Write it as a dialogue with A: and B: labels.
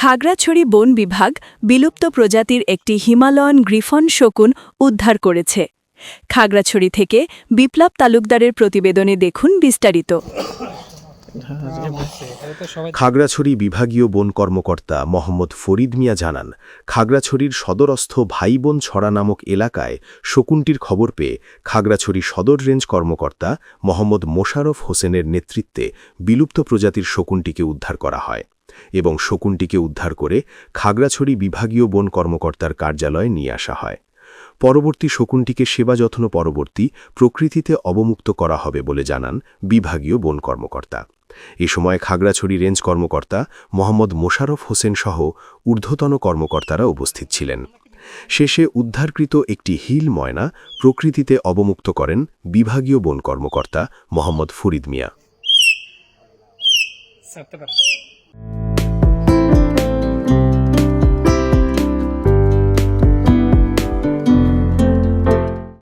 A: খাগড়াছড়ি বন বিভাগ বিলুপ্ত প্রজাতির একটি হিমালয়ান গ্রিফন শকুন উদ্ধার করেছে। খাগড়াছড়ি থেকে বিপ্লব তালুকদারের প্রতিবেদনে দেখুন বিস্তারিত।
B: খাগড়াছড়ি বিভাগীয় বন কর্মকর্তা মোহাম্মদ ফরিদ মিয়া জানান, খাগড়াছড়ির সদরস্থ ভাইবোন ছড়া নামক এলাকায় শকুনটির খবর পেয়ে খাগড়াছড়ি সদর রেঞ্জ কর্মকর্তা মোহাম্মদ মোশাররফ হোসেনের নেতৃত্বে বিলুপ্ত প্রজাতির শকুনটিকে উদ্ধার করা হয় এবং শকুনটিকে উদ্ধার করে খাগড়াছড়ি বিভাগীয় বন কর্মকর্তার কার্যালয়ে নিয়ে আসা হয়। পরবর্তী শকুনটিকে সেবা যত্ন পরবর্তী প্রকৃতিতে অবমুক্ত করা হবে বলে জানান বিভাগীয় বন কর্মকর্তা। এ সময় খাগড়াছড়ি রেঞ্জ কর্মকর্তা মোহাম্মদ মোশাররফ হোসেন সহ ঊর্ধ্বতন কর্মকর্তারা উপস্থিত ছিলেন। শেষে উদ্ধারকৃত একটি হিল ময়না প্রকৃতিতে অবমুক্ত করেন বিভাগীয় বন কর্মকর্তা মোহাম্মদ ফরিদ মিয়া।